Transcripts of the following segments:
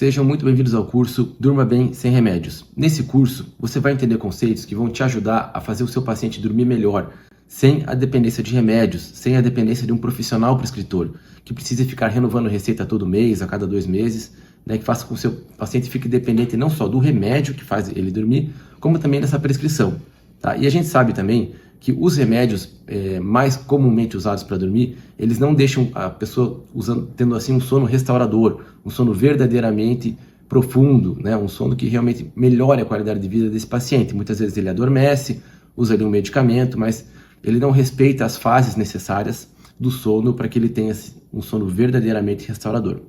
Sejam muito bem-vindos ao curso Durma Bem Sem Remédios. Nesse curso, você vai entender conceitos que vão te ajudar a fazer o seu paciente dormir melhor, sem a dependência de remédios, sem a dependência de um profissional prescritor, que precise ficar renovando receita todo mês, a cada 2 meses, que faça com que o seu paciente fique dependente não só do remédio que faz ele dormir, como também dessa prescrição. Tá? E a gente sabe também que os remédios mais comumente usados para dormir, eles não deixam a pessoa tendo assim um sono restaurador, um sono verdadeiramente profundo, um sono que realmente melhore a qualidade de vida desse paciente. Muitas vezes ele adormece, usa ali um medicamento, mas ele não respeita as fases necessárias do sono para que ele tenha um sono verdadeiramente restaurador.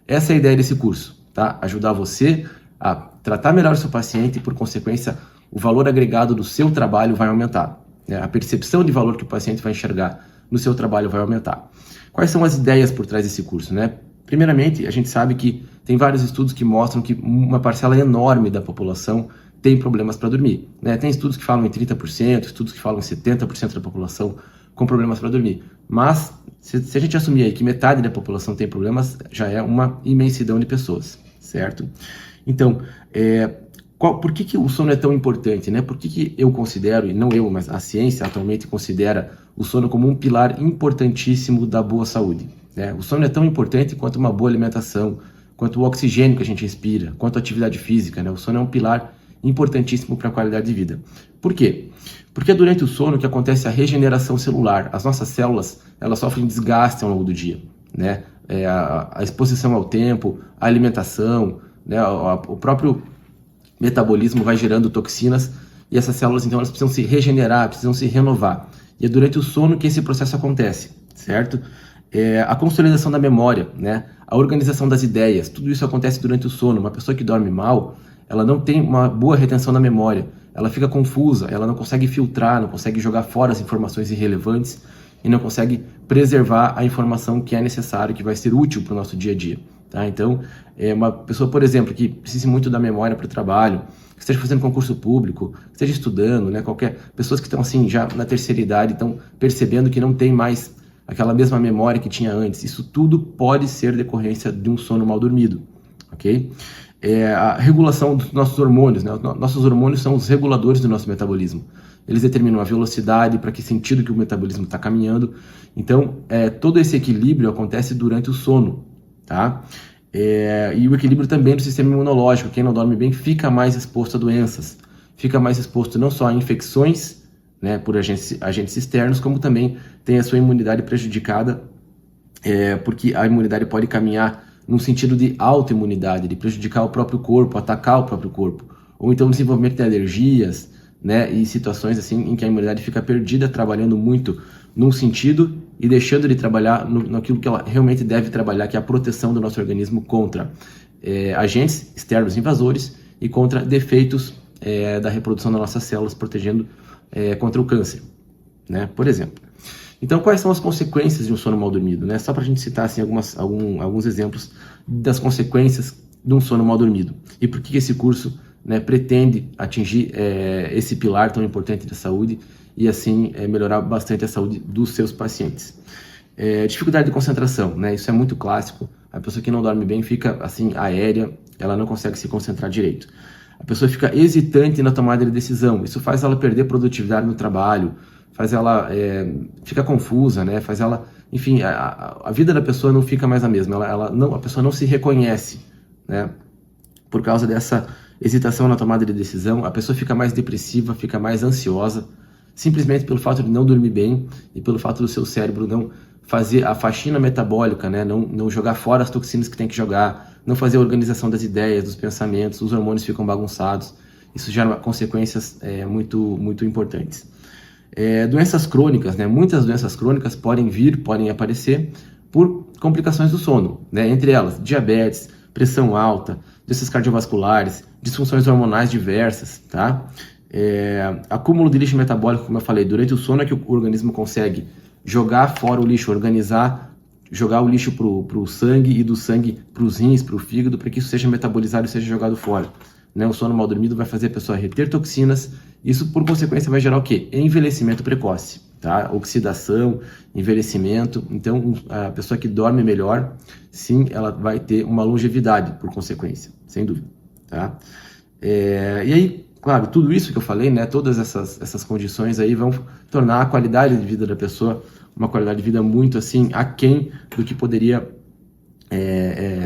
Essa é a ideia desse curso, tá? Ajudar você a tratar melhor o seu paciente e, por consequência, o valor agregado do seu trabalho vai aumentar. A percepção de valor que o paciente vai enxergar no seu trabalho vai aumentar. Quais são as ideias por trás desse curso, Primeiramente, a gente sabe que tem vários estudos que mostram que uma parcela enorme da população tem problemas para dormir. Tem estudos que falam em 30%, estudos que falam em 70% da população com problemas para dormir. Mas, se a gente assumir aí que metade da população tem problemas, já é uma imensidão de pessoas, certo? Então, por que o sono é tão importante? Por que eu considero, e não eu, mas a ciência atualmente considera o sono como um pilar importantíssimo da boa saúde? O sono é tão importante quanto uma boa alimentação, quanto o oxigênio que a gente respira, quanto a atividade física. O sono é um pilar importantíssimo para a qualidade de vida. Por quê? Porque é durante o sono que acontece a regeneração celular. As nossas células, elas sofrem desgaste ao longo do dia. A exposição ao tempo, a alimentação, o próprio metabolismo vai gerando toxinas e essas células, então, elas precisam se regenerar, precisam se renovar. E é durante o sono que esse processo acontece, certo? A consolidação da memória, a organização das ideias, tudo isso acontece durante o sono. Uma pessoa que dorme mal, ela não tem uma boa retenção da memória, ela fica confusa, ela não consegue filtrar, não consegue jogar fora as informações irrelevantes e não consegue preservar a informação que é necessária, que vai ser útil para o nosso dia a dia. Então, uma pessoa, por exemplo, que precise muito da memória para o trabalho, que esteja fazendo concurso público, que esteja estudando, pessoas que estão assim já na terceira idade, estão percebendo que não tem mais aquela mesma memória que tinha antes. Isso tudo pode ser decorrência de um sono mal dormido, ok? A regulação dos nossos hormônios, Nossos hormônios são os reguladores do nosso metabolismo. Eles determinam a velocidade, para que sentido que o metabolismo está caminhando. Então, todo esse equilíbrio acontece durante o sono, tá? E o equilíbrio também do sistema imunológico. Quem não dorme bem fica mais exposto a doenças, fica mais exposto não só a infecções, por agentes externos, como também tem a sua imunidade prejudicada, porque a imunidade pode caminhar num sentido de autoimunidade, de prejudicar o próprio corpo, atacar o próprio corpo, ou então desenvolvimento de alergias, e situações assim em que a imunidade fica perdida, trabalhando muito num sentido e deixando de trabalhar naquilo que ela realmente deve trabalhar, que é a proteção do nosso organismo contra agentes externos invasores e contra defeitos da reprodução das nossas células, protegendo contra o câncer, por exemplo. Então, quais são as consequências de um sono mal dormido? Só para a gente citar assim, alguns exemplos das consequências de um sono mal dormido. E por que esse curso pretende atingir esse pilar tão importante da saúde e assim melhorar bastante a saúde dos seus pacientes. Dificuldade de concentração, isso é muito clássico. A pessoa que não dorme bem fica assim aérea, ela não consegue se concentrar direito. A pessoa fica hesitante na tomada de decisão, isso faz ela perder produtividade no trabalho, faz ela ficar confusa, faz ela, enfim, a vida da pessoa não fica mais a mesma, a pessoa não se reconhece, por causa dessa hesitação na tomada de decisão. A pessoa fica mais depressiva, fica mais ansiosa, simplesmente pelo fato de não dormir bem e pelo fato do seu cérebro não fazer a faxina metabólica, não jogar fora as toxinas que tem que jogar, não fazer a organização das ideias, dos pensamentos, os hormônios ficam bagunçados. Isso gera consequências muito, muito importantes. Doenças crônicas, muitas doenças crônicas podem aparecer por complicações do sono, entre elas diabetes, pressão alta, doenças cardiovasculares, disfunções hormonais diversas, tá? Acúmulo de lixo metabólico, como eu falei, durante o sono é que o organismo consegue jogar fora o lixo, jogar o lixo para o sangue e do sangue para os rins, para o fígado, para que isso seja metabolizado e seja jogado fora. O sono mal dormido vai fazer a pessoa reter toxinas, isso por consequência vai gerar o quê? Envelhecimento precoce. tá? Oxidação, envelhecimento. Então, a pessoa que dorme melhor, sim, ela vai ter uma longevidade por consequência, sem dúvida, tá? E aí, claro, tudo isso que eu falei, né, todas essas condições aí vão tornar a qualidade de vida da pessoa uma qualidade de vida muito assim aquém do que poderia,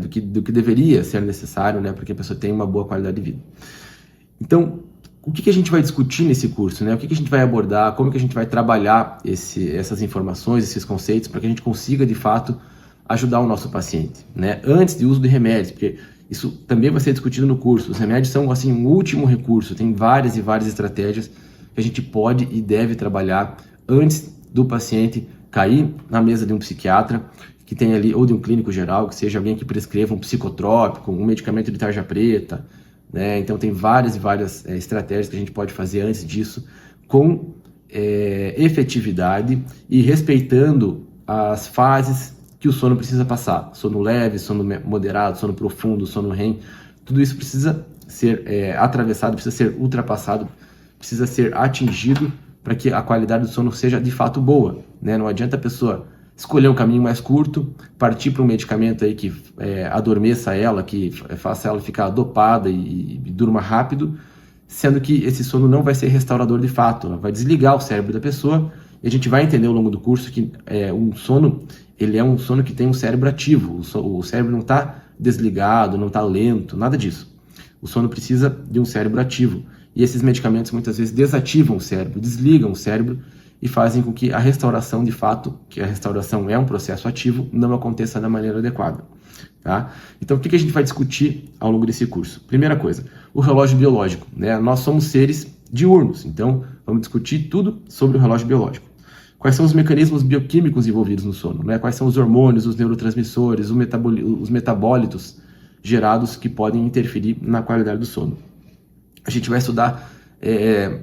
do que deveria ser necessário, né, para que a pessoa tenha uma boa qualidade de vida. Então, o que a gente vai discutir nesse curso, né? O que a gente vai abordar, como que a gente vai trabalhar essas informações, esses conceitos, para que a gente consiga, de fato, ajudar o nosso paciente, né? Antes do uso de remédios, porque isso também vai ser discutido no curso. Os remédios são, assim, um último recurso. Tem várias e várias estratégias que a gente pode e deve trabalhar antes do paciente cair na mesa de um psiquiatra, que tem ali, ou de um clínico geral, que seja alguém que prescreva um psicotrópico, um medicamento de tarja preta, né? Então tem várias e várias estratégias que a gente pode fazer antes disso, com efetividade e respeitando as fases que o sono precisa passar. Sono leve, sono moderado, sono profundo, sono REM. Tudo isso precisa ser atravessado, precisa ser ultrapassado, precisa ser atingido para que a qualidade do sono seja de fato boa, né? Não adianta a pessoa escolher um caminho mais curto, partir para um medicamento aí que adormeça ela, que faça ela ficar dopada e durma rápido, sendo que esse sono não vai ser restaurador de fato, ela vai desligar o cérebro da pessoa, e a gente vai entender ao longo do curso que um sono, ele é um sono que tem um cérebro ativo, o cérebro não está desligado, não está lento, nada disso. O sono precisa de um cérebro ativo, e esses medicamentos muitas vezes desativam o cérebro, desligam o cérebro, e fazem com que a restauração, de fato, que a restauração é um processo ativo, não aconteça da maneira adequada, tá? Então, o que a gente vai discutir ao longo desse curso? Primeira coisa, o relógio biológico, né? Nós somos seres diurnos, então vamos discutir tudo sobre o relógio biológico. Quais são os mecanismos bioquímicos envolvidos no sono, né? Quais são os hormônios, os neurotransmissores, os metabólitos gerados que podem interferir na qualidade do sono. A gente vai estudar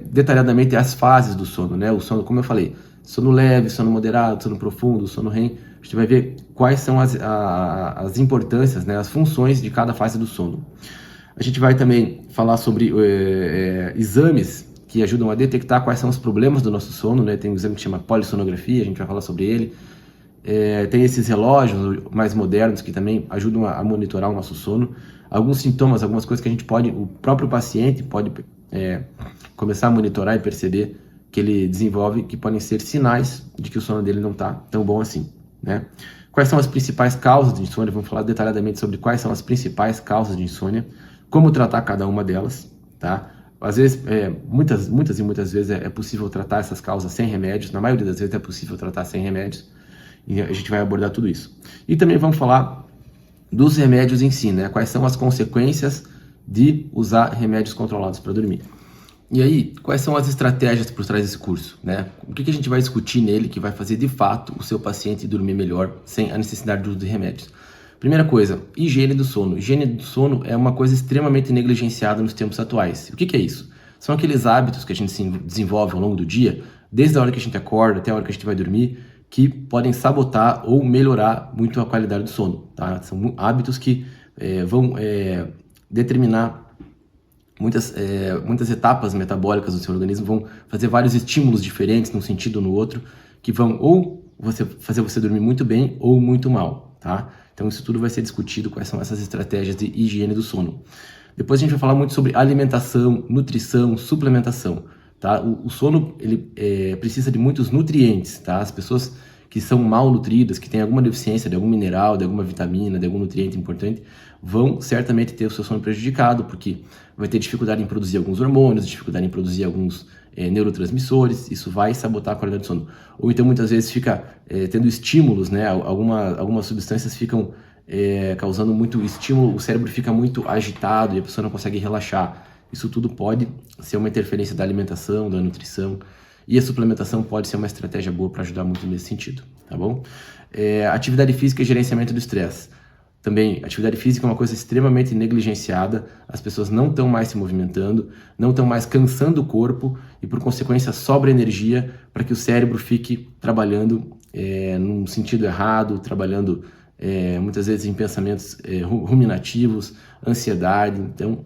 detalhadamente as fases do sono, né? O sono, como eu falei, sono leve, sono moderado, sono profundo, sono REM. A gente vai ver quais são as importâncias, né? As funções de cada fase do sono. A gente vai também falar sobre exames que ajudam a detectar quais são os problemas do nosso sono, né? Tem um exame que chama polissonografia, a gente vai falar sobre ele. Tem esses relógios mais modernos que também ajudam a monitorar o nosso sono. Alguns sintomas, algumas coisas que a gente pode, o próprio paciente pode começar a monitorar e perceber que ele desenvolve, que podem ser sinais de que o sono dele não está tão bom assim, né? Quais são as principais causas de insônia? Vamos falar detalhadamente sobre quais são as principais causas de insônia, como tratar cada uma delas, tá? Às vezes, muitas vezes é possível tratar essas causas sem remédios, na maioria das vezes é possível tratar sem remédios, e a gente vai abordar tudo isso. E também vamos falar dos remédios em si, né? Quais são as consequências de usar remédios controlados para dormir. E aí, quais são as estratégias por trás desse curso, né? O que a gente vai discutir nele que vai fazer de fato o seu paciente dormir melhor sem a necessidade de uso de remédios? Primeira coisa, higiene do sono. Higiene do sono é uma coisa extremamente negligenciada nos tempos atuais. O que é isso? São aqueles hábitos que a gente desenvolve ao longo do dia, desde a hora que a gente acorda até a hora que a gente vai dormir, que podem sabotar ou melhorar muito a qualidade do sono, tá? São hábitos que vão determinar muitas etapas metabólicas do seu organismo, vão fazer vários estímulos diferentes num sentido ou no outro, que vão ou fazer você dormir muito bem ou muito mal, tá? Então isso tudo vai ser discutido, quais são essas estratégias de higiene do sono. Depois a gente vai falar muito sobre alimentação, nutrição, suplementação, tá? O sono, ele precisa de muitos nutrientes, tá? As pessoas que são mal nutridas, que têm alguma deficiência de algum mineral, de alguma vitamina, de algum nutriente importante, vão certamente ter o seu sono prejudicado, porque vai ter dificuldade em produzir alguns hormônios, dificuldade em produzir alguns neurotransmissores, isso vai sabotar a qualidade do sono. Ou então muitas vezes fica tendo estímulos, né? Algumas substâncias ficam causando muito estímulo, o cérebro fica muito agitado e a pessoa não consegue relaxar. Isso tudo pode ser uma interferência da alimentação, da nutrição, e a suplementação pode ser uma estratégia boa para ajudar muito nesse sentido, tá bom? Atividade física e gerenciamento do estresse. Também, atividade física é uma coisa extremamente negligenciada, as pessoas não estão mais se movimentando, não estão mais cansando o corpo e, por consequência, sobra energia para que o cérebro fique trabalhando num sentido errado, trabalhando muitas vezes em pensamentos ruminativos, ansiedade. Então,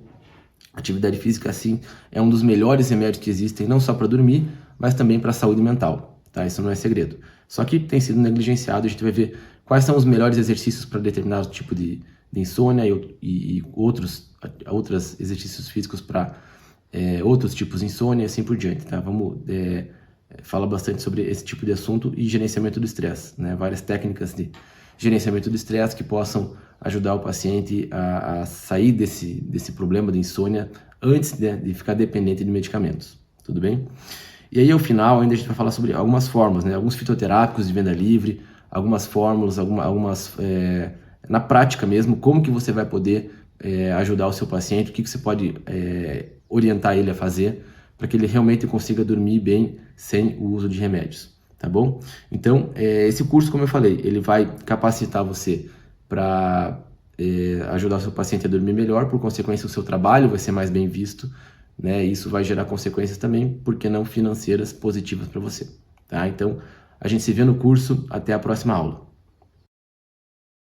atividade física, assim, é um dos melhores remédios que existem, não só para dormir, mas também para a saúde mental, tá? Isso não é segredo. Só que tem sido negligenciado, a gente vai ver quais são os melhores exercícios para determinado tipo de insônia e outros exercícios físicos para outros tipos de insônia e assim por diante, tá? Vamos falar bastante sobre esse tipo de assunto e gerenciamento do estresse, né? Várias técnicas de gerenciamento do estresse que possam ajudar o paciente a sair desse problema de insônia antes de ficar dependente de medicamentos, tudo bem? E aí, ao final, ainda a gente vai falar sobre algumas formas, né? Alguns fitoterápicos de venda livre, algumas fórmulas, na prática mesmo, como que você vai poder ajudar o seu paciente, o que você pode orientar ele a fazer para que ele realmente consiga dormir bem sem o uso de remédios, tá bom? Então, esse curso, como eu falei, ele vai capacitar você para ajudar o seu paciente a dormir melhor, por consequência, o seu trabalho vai ser mais bem visto, né? Isso vai gerar consequências também, por que não financeiras, positivas para você, tá? Então, a gente se vê no curso, até a próxima aula.